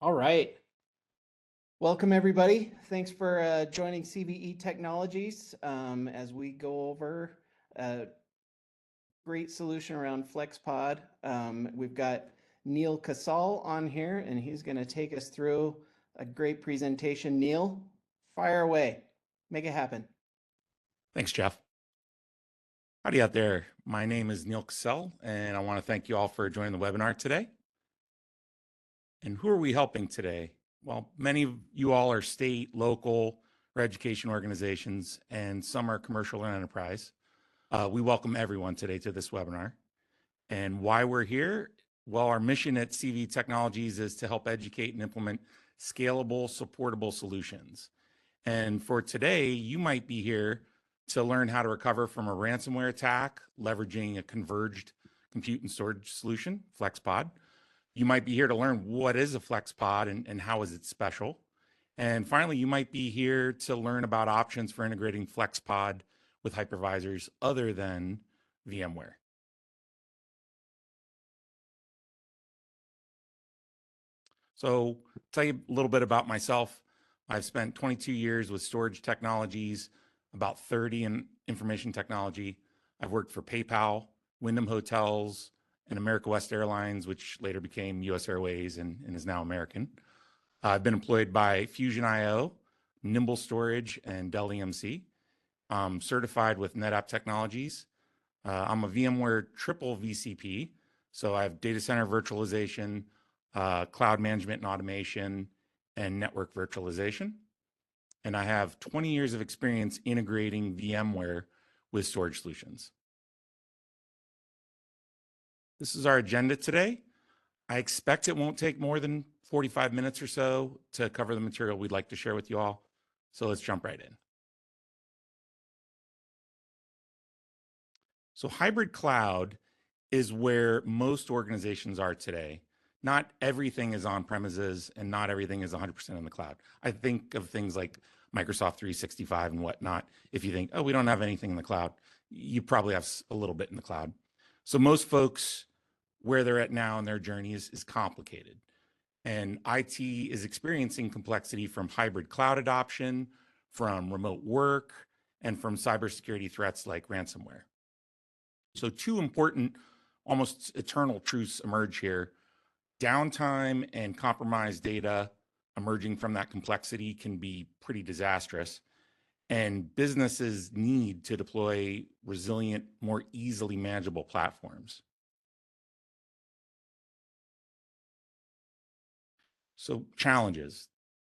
All right. Welcome, everybody. Thanks for joining CVE Technologies as we go over a great solution around FlexPod. We've got Neil Casal on here, and he's going to take us through a great presentation. Neil, fire away. Make it happen. Thanks, Jeff. Howdy out there. My name is Neil Cassell, and I want to thank you all for joining the webinar today. And who are we helping today? Well, many of you all are state, local, or education organizations, and some are commercial and enterprise. We welcome everyone today to this webinar. And why we're here? Well, our mission at CVE Technologies is to help educate and implement scalable, supportable solutions. And for today, you might be here to learn how to recover from a ransomware attack, leveraging a converged compute and storage solution, FlexPod. You might be here to learn what is a FlexPod and how is it special. And finally, you might be here to learn about options for integrating FlexPod with hypervisors other than VMware. So tell you a little bit about myself. I've spent 22 years with storage technologies, about 30 in information technology. I've worked for PayPal, Wyndham Hotels, and America West Airlines, which later became US Airways and is now American. I've been employed by Fusion IO, Nimble Storage, and Dell EMC. I'm certified with NetApp Technologies. I'm a VMware triple VCP, so I have data center virtualization, cloud management and automation, and network virtualization. And I have 20 years of experience integrating VMware with storage solutions. This is our agenda today. I expect it won't take more than 45 minutes or so to cover the material we'd like to share with you all. So let's jump right in. So hybrid cloud is where most organizations are today. Not everything is on premises and not everything is 100% in the cloud. I think of things like Microsoft 365 and whatnot. If you think, oh, we don't have anything in the cloud, you probably have a little bit in the cloud. So most folks, where they're at now in their journey is complicated. And IT is experiencing complexity from hybrid cloud adoption, from remote work, and from cybersecurity threats like ransomware. So two important, almost eternal truths emerge here. Downtime and compromised data emerging from that complexity can be pretty disastrous. And businesses need to deploy resilient, more easily manageable platforms. So challenges.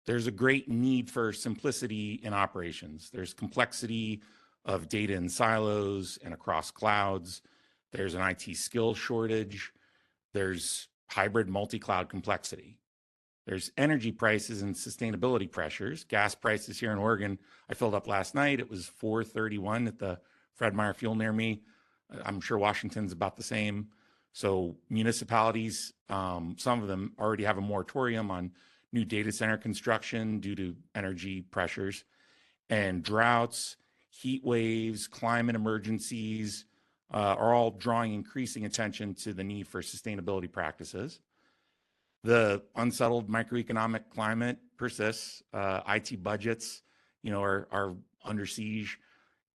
There's a great need for simplicity in operations. There's complexity of data in silos and across clouds. There's an IT skill shortage. There's hybrid multi-cloud complexity. There's energy prices and sustainability pressures. Gas prices here in Oregon, I filled up last night. It was $4.31 at the Fred Meyer Fuel near me. I'm sure Washington's about the same. So municipalities, some of them already have a moratorium on new data center construction due to energy pressures. And droughts, heat waves, climate emergencies are all drawing increasing attention to the need for sustainability practices. The unsettled microeconomic climate persists. IT budgets, are under siege,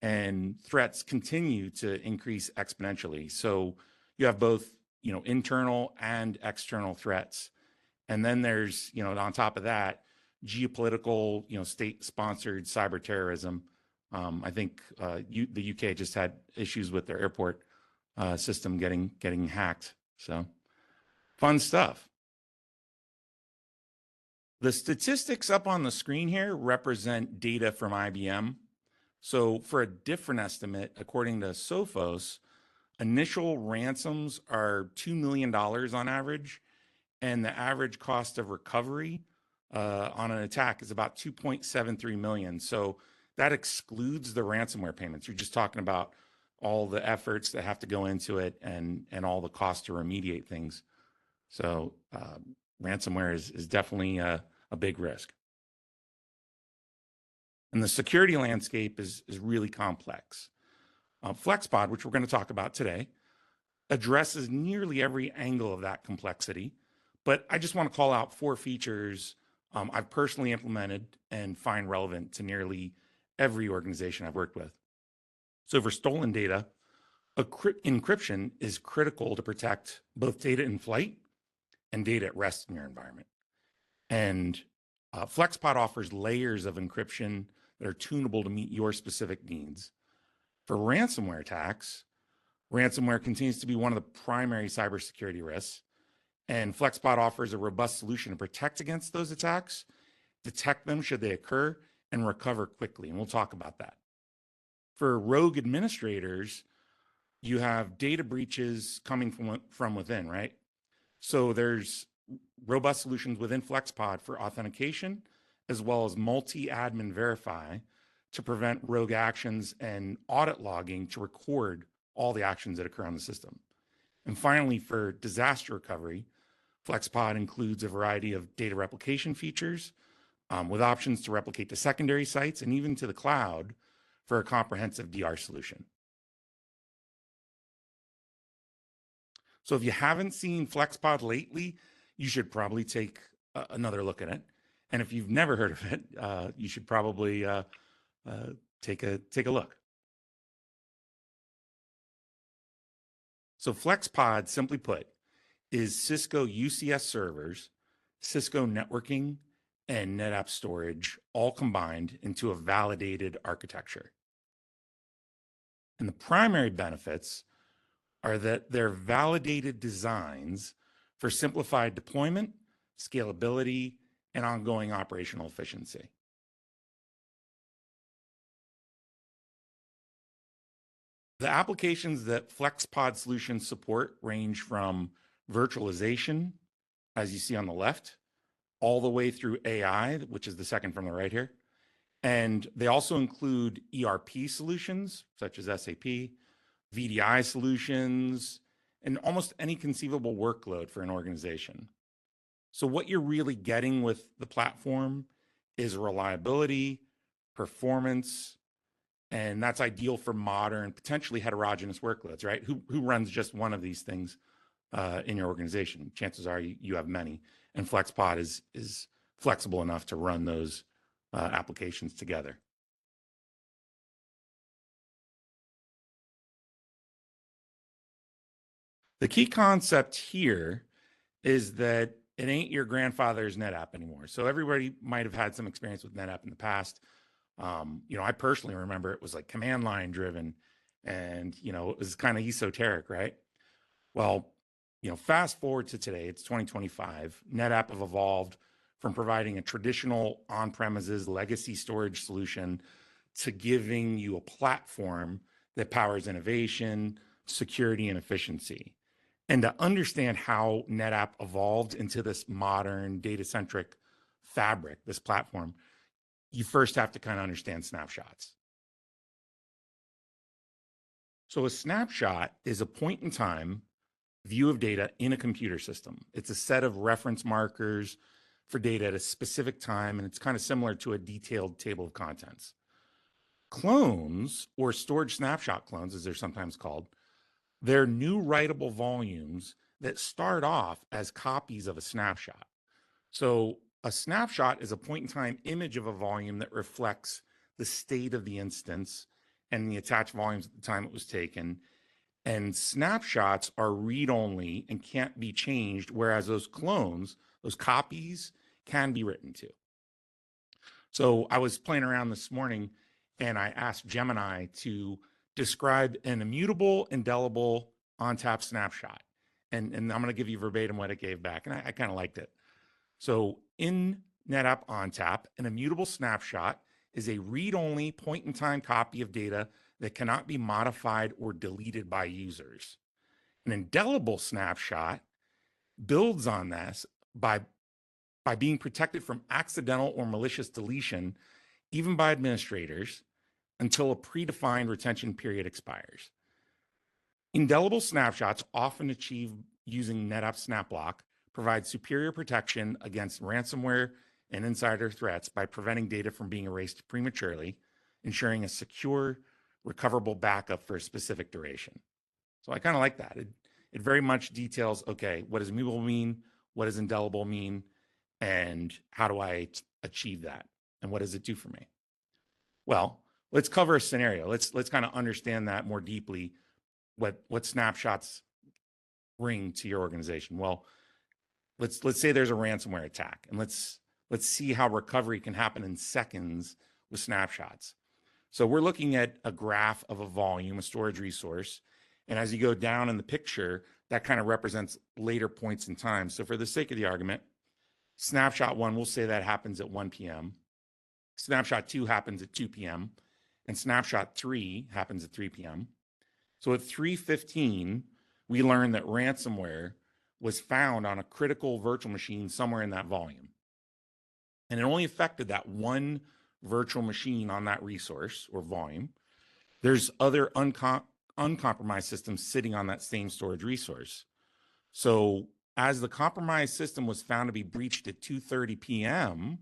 and threats continue to increase exponentially. So you have both, internal and external threats. And then there's, on top of that, geopolitical, state-sponsored cyber terrorism. I think the UK just had issues with their airport system getting hacked. So fun stuff. The statistics up on the screen here represent data from IBM. So for a different estimate, according to Sophos, initial ransoms are $2 million on average, and the average cost of recovery on an attack is about 2.73 million. So that excludes the ransomware payments. You're just talking about all the efforts that have to go into it and all the cost to remediate things. So ransomware is definitely a big risk. And the security landscape is really complex. FlexPod, which we're going to talk about today, addresses nearly every angle of that complexity, But I just want to call out 4 features I've personally implemented and find relevant to nearly every organization I've worked with. So for stolen data, encryption is critical to protect both data in flight and data at rest in your environment. And FlexPod offers layers of encryption that are tunable to meet your specific needs. For ransomware attacks, ransomware continues to be one of the primary cybersecurity risks, and FlexPod offers a robust solution to protect against those attacks, detect them should they occur, and recover quickly. And we'll talk about that. For rogue administrators, you have data breaches coming from within, right? So there's robust solutions within FlexPod for authentication, as well as multi-admin verify to prevent rogue actions, and audit logging to record all the actions that occur on the system. And finally, for disaster recovery, FlexPod includes a variety of data replication features with options to replicate to secondary sites and even to the cloud for a comprehensive DR solution. So if you haven't seen FlexPod lately, you should probably take another look at it. And if you've never heard of it, you should probably take a look. So FlexPod, simply put, is Cisco UCS servers, Cisco networking, and NetApp storage all combined into a validated architecture. And the primary benefits are that they're validated designs for simplified deployment, scalability, and ongoing operational efficiency. The applications that FlexPod solutions support range from virtualization, as you see on the left, all the way through AI, which is the second from the right here. And they also include ERP solutions, such as SAP, VDI solutions, and almost any conceivable workload for an organization. So what you're really getting with the platform is reliability, performance, and that's ideal for modern, potentially heterogeneous workloads, right? Who runs just one of these things in your organization? Chances are you have many, and FlexPod is flexible enough to run those applications together. The key concept here is that it ain't your grandfather's NetApp anymore. So everybody might have had some experience with NetApp in the past. I personally remember it was like command line driven, and it was kind of esoteric, right? Well, fast forward to today, it's 2025. NetApp have evolved from providing a traditional on-premises legacy storage solution to giving you a platform that powers innovation, security, and efficiency. And to understand how NetApp evolved into this modern data-centric fabric, this platform, you first have to kind of understand snapshots. So a snapshot is a point in time view of data in a computer system. It's a set of reference markers for data at a specific time, and it's kind of similar to a detailed table of contents. Clones, or storage snapshot clones, as they're sometimes called, they're new writable volumes that start off as copies of a snapshot. So a snapshot is a point-in-time image of a volume that reflects the state of the instance and the attached volumes at the time it was taken. And snapshots are read-only and can't be changed, whereas those clones, those copies, can be written to. So I was playing around this morning, and I asked Gemini to describe an immutable, indelible ONTAP snapshot. And I'm going to give you verbatim what it gave back, and I kind of liked it. So in NetApp ONTAP, an immutable snapshot is a read-only point-in-time copy of data that cannot be modified or deleted by users. An indelible snapshot builds on this by being protected from accidental or malicious deletion, even by administrators, until a predefined retention period expires. Indelible snapshots, often achieved using NetApp SnapLock, provide superior protection against ransomware and insider threats by preventing data from being erased prematurely, ensuring a secure, recoverable backup for a specific duration. So I kind of like that. It very much details, okay, what does immutable mean? What does indelible mean? And how do I achieve that? And what does it do for me? Well, let's cover a scenario. Let's kind of understand that more deeply, what snapshots bring to your organization. Well, let's say there's a ransomware attack, and let's see how recovery can happen in seconds with snapshots. So we're looking at a graph of a volume, a storage resource, and as you go down in the picture, that kind of represents later points in time. So for the sake of the argument, snapshot 1, we'll say that happens at 1 p.m. Snapshot 2 happens at 2 p.m. and snapshot 3 happens at 3 p.m. So at 3:15, we learned that ransomware was found on a critical virtual machine somewhere in that volume. And it only affected that one virtual machine on that resource or volume. There's other uncompromised systems sitting on that same storage resource. So as the compromised system was found to be breached at 2:30 p.m.,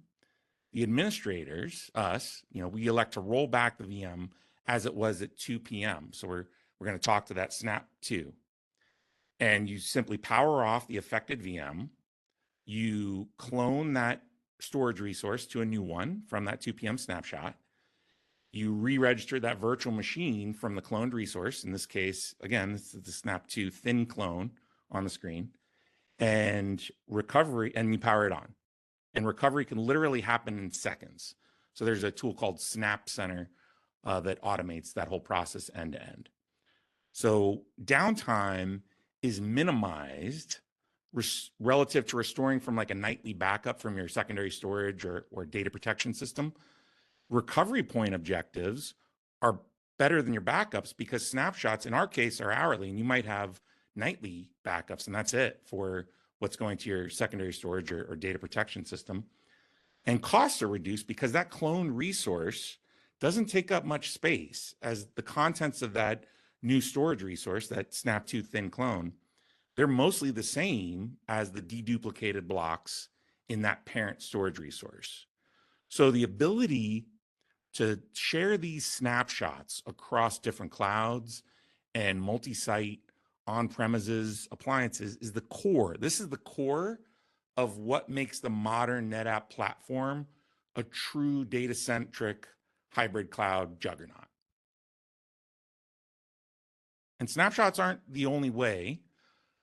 the administrators, us, we elect to roll back the VM as it was at 2 p.m. So we're going to talk to that snap 2. And you simply power off the affected VM. You clone that storage resource to a new one from that 2 p.m. snapshot. You re-register that virtual machine from the cloned resource. In this case, again, this is the snap 2 thin clone on the screen. And recovery, and you power it on. And recovery can literally happen in seconds. So there's a tool called Snap Center that automates that whole process end to end. So downtime is minimized relative to restoring from like a nightly backup from your secondary storage or data protection system. Recovery point objectives are better than your backups because snapshots in our case are hourly, and you might have nightly backups, and that's it for what's going to your secondary storage or data protection system. And costs are reduced because that cloned resource doesn't take up much space, as the contents of that new storage resource, that snap 2 thin clone, they're mostly the same as the deduplicated blocks in that parent storage resource. So the ability to share these snapshots across different clouds and multi-site on-premises appliances is the core. This is the core of what makes the modern NetApp platform a true data-centric hybrid cloud juggernaut. And snapshots aren't the only way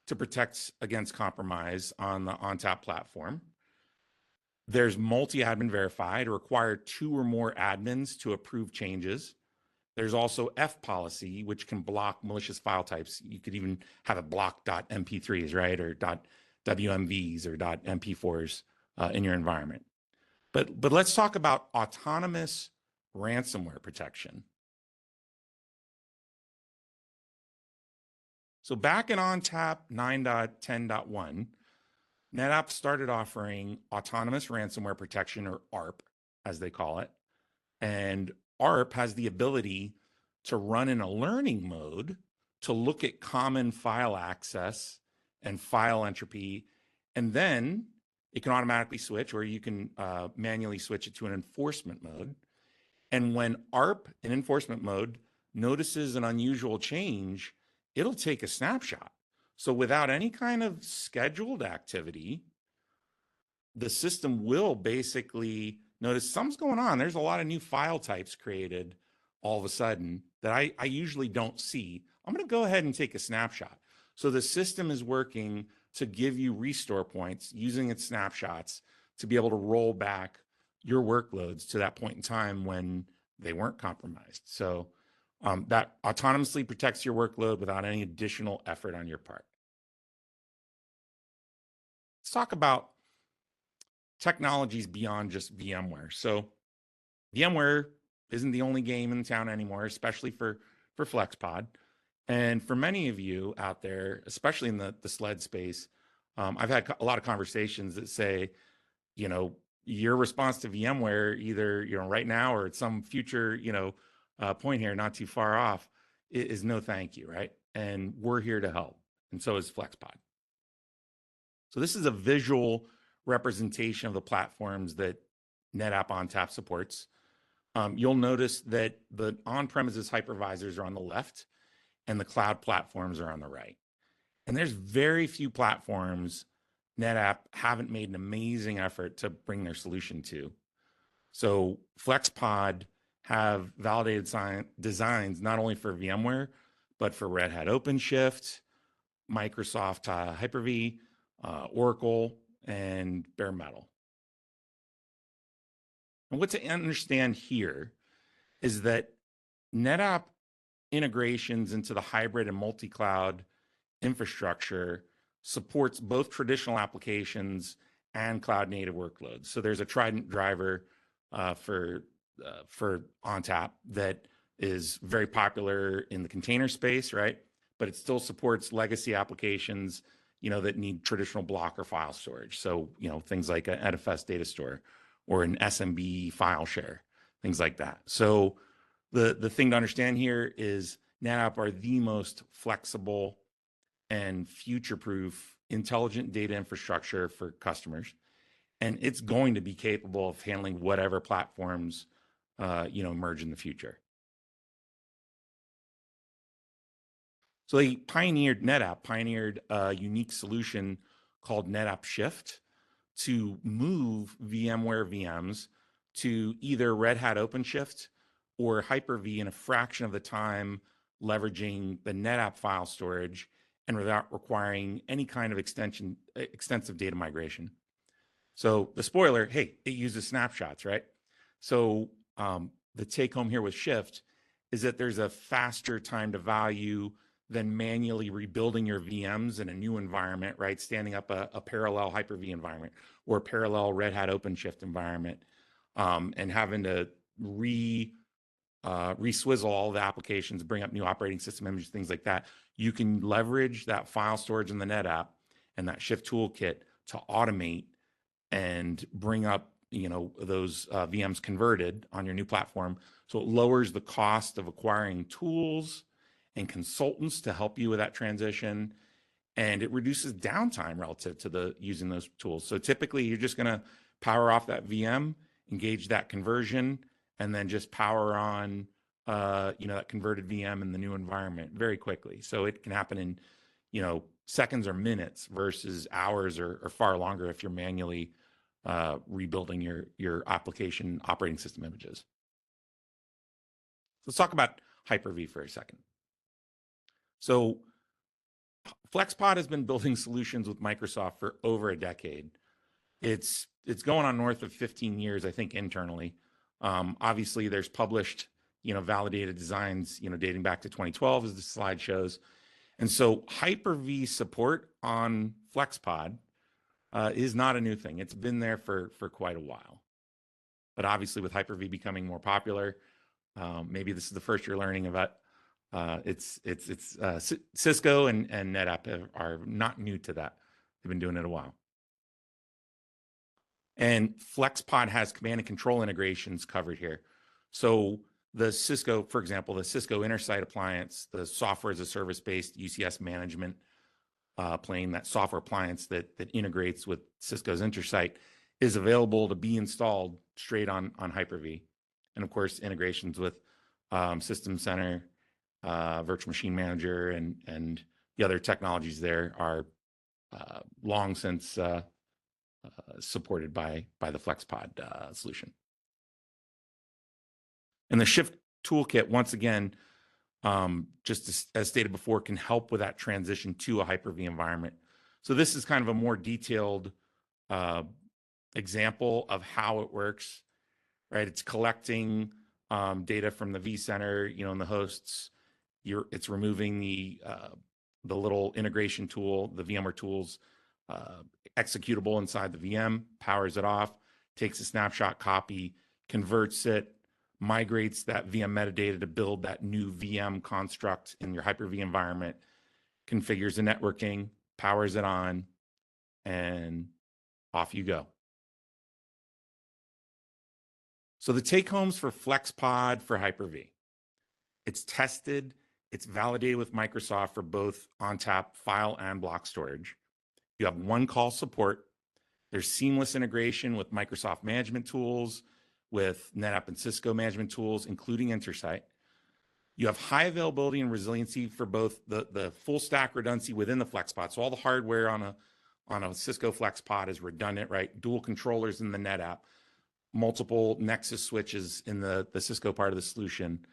to protect against compromise on the ONTAP platform. There's multi-admin verified, or require 2 or more admins to approve changes. There's also F policy, which can block malicious file types. You could even have it block .mp3s, right, or .wmvs or .mp4s in your environment. But let's talk about autonomous ransomware protection. So back in ONTAP 9.10.1, NetApp started offering autonomous ransomware protection, or ARP, as they call it. And ARP has the ability to run in a learning mode to look at common file access and file entropy, and then it can automatically switch, or you can manually switch it to an enforcement mode. And when ARP in enforcement mode notices an unusual change, it'll take a snapshot. So without any kind of scheduled activity, the system will basically notice something's going on. There's a lot of new file types created all of a sudden that I usually don't see. I'm going to go ahead and take a snapshot. So the system is working to give you restore points using its snapshots to be able to roll back your workloads to that point in time when they weren't compromised. So that autonomously protects your workload without any additional effort on your part. Let's talk about technologies beyond just VMware. So VMware isn't the only game in town anymore, especially for FlexPod. And for many of you out there, especially in the SLED space, I've had a lot of conversations that say, your response to VMware, either, right now or at some future, point here, not too far off, is no thank you, right? And we're here to help. And so is FlexPod. So this is a visual representation of the platforms that NetApp ONTAP supports. You'll notice that the on-premises hypervisors are on the left and the cloud platforms are on the right. And there's very few platforms NetApp haven't made an amazing effort to bring their solution to. So FlexPod have validated designs not only for VMware, but for Red Hat OpenShift, Microsoft Hyper-V, Oracle, and bare metal. And what to understand here is that NetApp integrations into the hybrid and multi-cloud infrastructure supports both traditional applications and cloud-native workloads. So there's a Trident driver for ONTAP that is very popular in the container space, right? But it still supports legacy applications, that need traditional block or file storage. So, things like an NFS data store or an SMB file share, things like that. So the thing to understand here is NetApp are the most flexible and future-proof intelligent data infrastructure for customers. And it's going to be capable of handling whatever platforms, emerge in the future. So NetApp pioneered a unique solution called NetApp Shift to move VMware VMs to either Red Hat OpenShift or Hyper-V in a fraction of the time, leveraging the NetApp file storage and without requiring any kind of extensive data migration. So the spoiler, hey, it uses snapshots, right? So the take home here with Shift is that there's a faster time to value than manually rebuilding your VMs in a new environment, right? Standing up a parallel Hyper-V environment or a parallel Red Hat OpenShift environment, and having to re-swizzle all the applications, bring up new operating system images, things like that. You can leverage that file storage in the NetApp and that Shift toolkit to automate and bring up, those VMs converted on your new platform. So it lowers the cost of acquiring tools and consultants to help you with that transition, and it reduces downtime relative to using those tools. So typically, you're just going to power off that VM, engage that conversion, and then just power on, that converted VM in the new environment very quickly. So it can happen in, seconds or minutes versus hours or far longer if you're manually rebuilding your application operating system images. Let's talk about Hyper-V for a second. So FlexPod has been building solutions with Microsoft for over a decade. It's going on north of 15 years, I think, internally. Obviously, there's published, validated designs, dating back to 2012, as the slide shows. And so Hyper-V support on FlexPod is not a new thing. It's been there for quite a while. But obviously, with Hyper-V becoming more popular, maybe this is the first you're learning about. Cisco and NetApp are not new to that. They've been doing it a while. And FlexPod has command and control integrations covered here. So the Cisco, for example, the Cisco Intersight appliance, the software as a service-based UCS management plane, that software appliance that integrates with Cisco's Intersight, is available to be installed straight on Hyper-V. And of course, integrations with System Center, Virtual Machine Manager, and the other technologies there are long since supported by the FlexPod solution. And the Shift toolkit, once again, just as stated before, can help with that transition to a Hyper-V environment. So this is kind of a more detailed example of how it works, right? It's collecting data from the vCenter, and the hosts. It's removing the little integration tool, the VMware tools, executable inside the VM, powers it off, takes a snapshot copy, converts it, migrates that VM metadata to build that new VM construct in your Hyper-V environment, configures the networking, powers it on, and off you go. So the take-homes for FlexPod for Hyper-V. It's tested, it's validated with Microsoft for both ONTAP file and block storage. You have one-call support. There's seamless integration with Microsoft management tools, with NetApp and Cisco management tools, including Intersight. You have high availability and resiliency for both the full stack redundancy within the FlexPod. So all the hardware on on a Cisco FlexPod is redundant, right? Dual controllers in the NetApp, multiple Nexus switches in the Cisco part of the solution,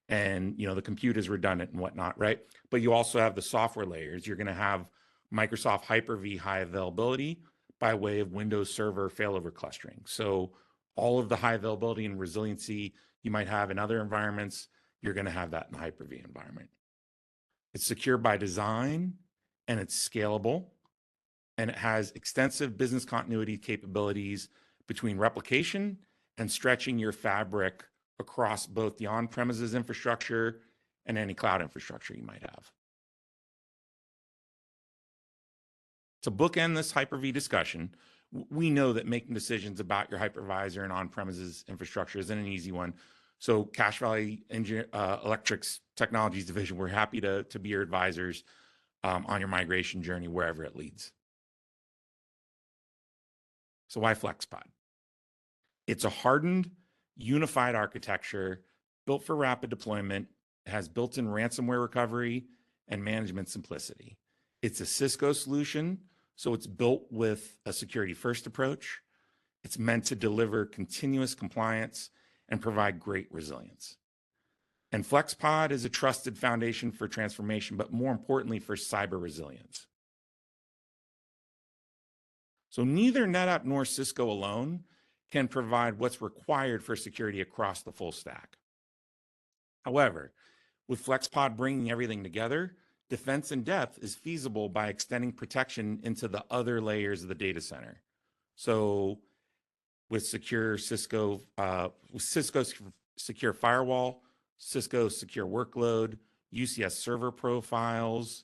and the compute is redundant and whatnot, right? But you also have the software layers. You're going to have Microsoft Hyper-V high availability by way of Windows Server failover clustering. So all of the high availability and resiliency you might have in other environments, you're going to have that in the Hyper-V environment. It's secure by design, and it's scalable, and it has extensive business continuity capabilities between replication and stretching your fabric across both the on-premises infrastructure and any cloud infrastructure you might have. To bookend this Hyper-V discussion, we know that making decisions about your hypervisor and on-premises infrastructure isn't an easy one. So Cache Valley Electric's Technologies Division, we're happy to be your advisors on your migration journey, wherever it leads. So why FlexPod? It's a hardened, unified architecture built for rapid deployment. It has built-in ransomware recovery and management simplicity. It's a Cisco solution, so it's built with a security-first approach. It's meant to deliver continuous compliance and provide great resilience. And FlexPod is a trusted foundation for transformation, but more importantly, for cyber resilience. So neither NetApp nor Cisco alone can provide what's required for security across the full stack. However, with FlexPod bringing everything together, defense in depth is feasible by extending protection into the other layers of the data center. So with Cisco's secure firewall, Cisco's secure workload, UCS server profiles,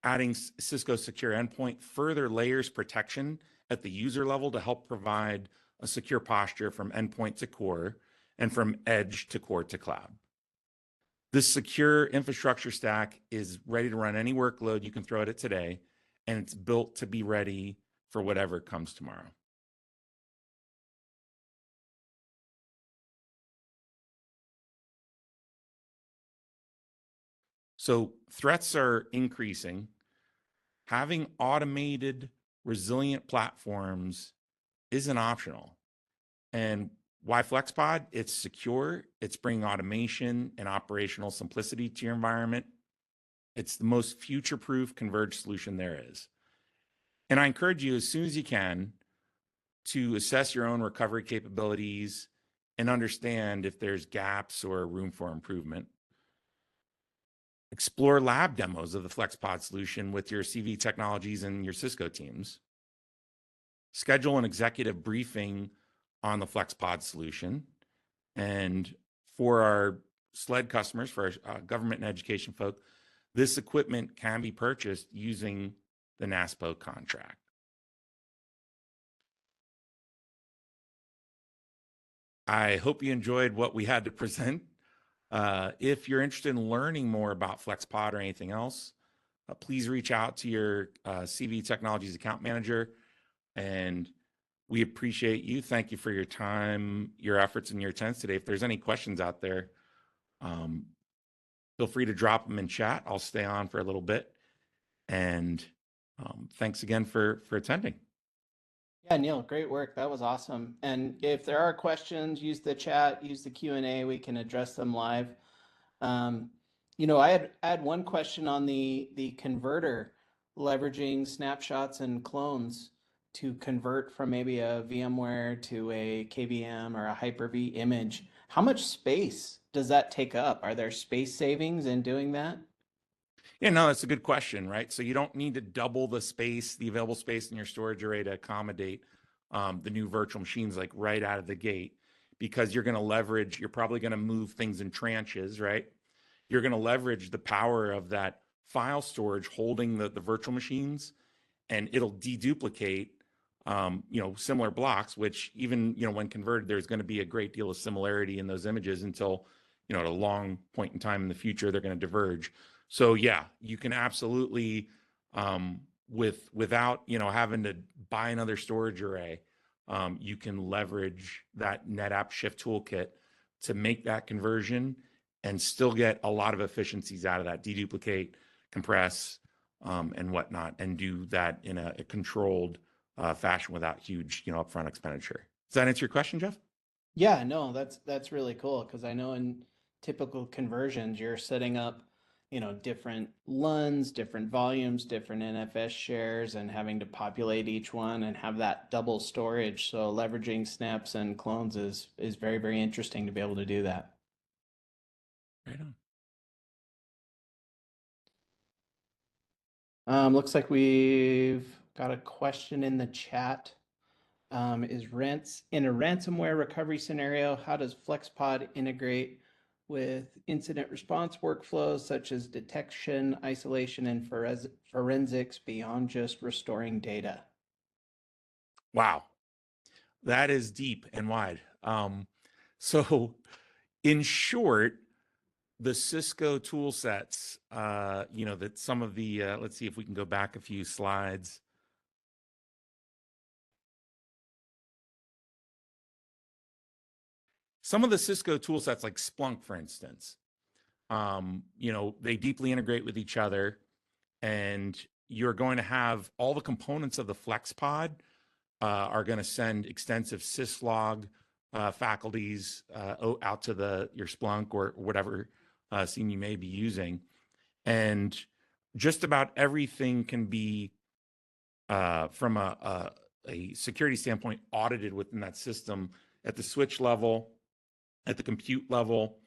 adding Cisco secure endpoint further layers protection at the user level to help provide a secure posture from endpoint to core and from edge to core to cloud. This secure infrastructure stack is ready to run any workload you can throw at it today, and it's built to be ready for whatever comes tomorrow. So threats are increasing. Having automated, resilient platforms isn't optional. And why FlexPod? It's secure. It's bringing automation and operational simplicity to your environment. It's the most future-proof converged solution there is. And I encourage you, as soon as you can, to assess your own recovery capabilities and understand if there's gaps or room for improvement. Explore lab demos of the FlexPod solution with your CVE Technologies and your Cisco teams. Schedule an executive briefing on the FlexPod solution. And for our SLED customers, for our government and education folk, this equipment can be purchased using the NASPO contract. I hope you enjoyed what we had to present. If you're interested in learning more about FlexPod or anything else, please reach out to your CVE Technologies account manager, and we appreciate you. Thank you for your time, your efforts, and your attendance today. If there's any questions out there, feel free to drop them in chat. I'll stay on for a little bit. And thanks again for attending. Yeah, Neil, great work. That was awesome. And if there are questions, use the chat, use the Q&A. We can address them live. I had one question on the converter, leveraging snapshots and clones to convert from maybe a VMware to a KVM or a Hyper-V image. How much space does that take up? Are there space savings in doing that? Yeah, no, that's a good question, right? So you don't need to double the space, the available space in your storage array to accommodate the new virtual machines like right out of the gate, because you're going to leverage, you're probably going to move things in tranches, right? You're going to leverage the power of that file storage holding the virtual machines, and it'll deduplicate similar blocks, which even, when converted, there's going to be a great deal of similarity in those images until, at a long point in time in the future, they're going to diverge. So yeah, you can absolutely, without, having to buy another storage array, you can leverage that NetApp Shift toolkit to make that conversion and still get a lot of efficiencies out of that, deduplicate, compress, and whatnot, and do that in a controlled fashion without huge, upfront expenditure. Does that answer your question, Jeff? Yeah, no, that's really cool because I know in typical conversions you're setting up, different LUNs, different volumes, different NFS shares, and having to populate each one and have that double storage. So leveraging snaps and clones is very, very interesting to be able to do that. Right on. Looks like we've got a question in the chat. Is rents in a ransomware recovery scenario, how does FlexPod integrate with incident response workflows such as detection, isolation, and forensics beyond just restoring data? Wow, that is deep and wide. So, in short, the Cisco tool sets, that some of the, let's see if we can go back a few slides. Some of the Cisco tool sets, like Splunk, for instance, they deeply integrate with each other, and you're going to have all the components of the FlexPod are going to send extensive syslog faculties out to your Splunk or whatever scene you may be using. And just about everything can be, from a security standpoint, audited within that system at the switch level, at the compute level,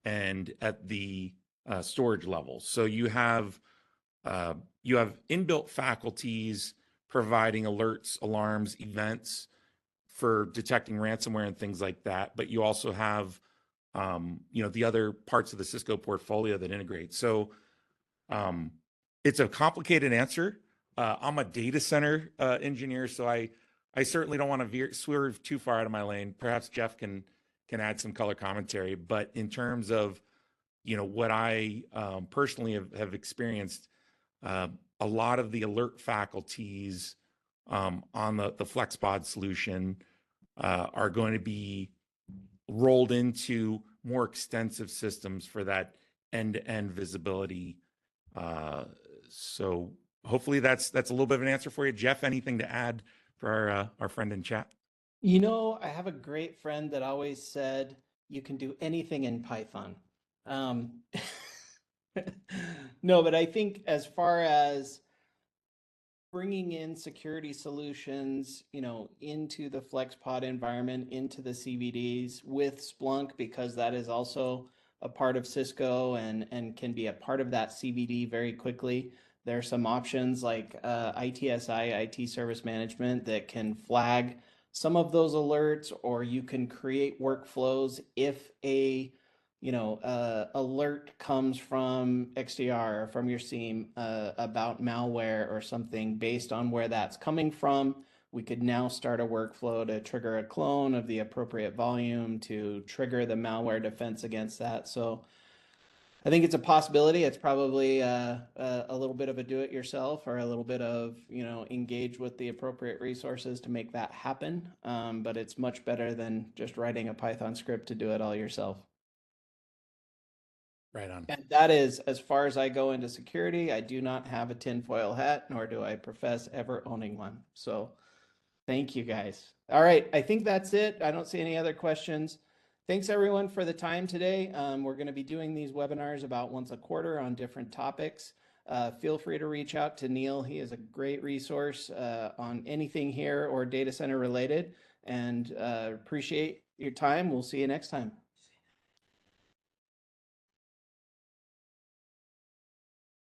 and at the storage level. So you have inbuilt faculties providing alerts, alarms, events for detecting ransomware and things like that. But you also have, the other parts of the Cisco portfolio that integrate. So it's a complicated answer. I'm a data center engineer, so I certainly don't want to swerve too far out of my lane. Perhaps Jeff can add some color commentary. But in terms of what I personally have experienced, a lot of the alert faculties on the FlexPod solution are going to be rolled into more extensive systems for that end-to-end visibility. So hopefully that's a little bit of an answer for you. Jeff, anything to add for our friend in chat? I have a great friend that always said you can do anything in Python. No, but I think as far as bringing in security solutions, into the FlexPod environment, into the CVDs with Splunk, because that is also a part of Cisco and can be a part of that CVD very quickly. There are some options like ITSI, IT Service Management, that can flag some of those alerts, or you can create workflows if a alert comes from XDR or from your SIEM about malware or something. Based on where that's coming from, we could now start a workflow to trigger a clone of the appropriate volume to trigger the malware defense against that. So I think it's a possibility. It's probably a little bit of a do-it-yourself, or a little bit of, engage with the appropriate resources to make that happen. But it's much better than just writing a Python script to do it all yourself. Right on. And that is as far as I go into security. I do not have a tinfoil hat, nor do I profess ever owning one. So thank you guys. All right, I think that's it. I don't see any other questions. Thanks everyone for the time today. We're going to be doing these webinars about once a quarter on different topics. Feel free to reach out to Neil. He is a great resource on anything here or data center related. And appreciate your time. We'll see you next time.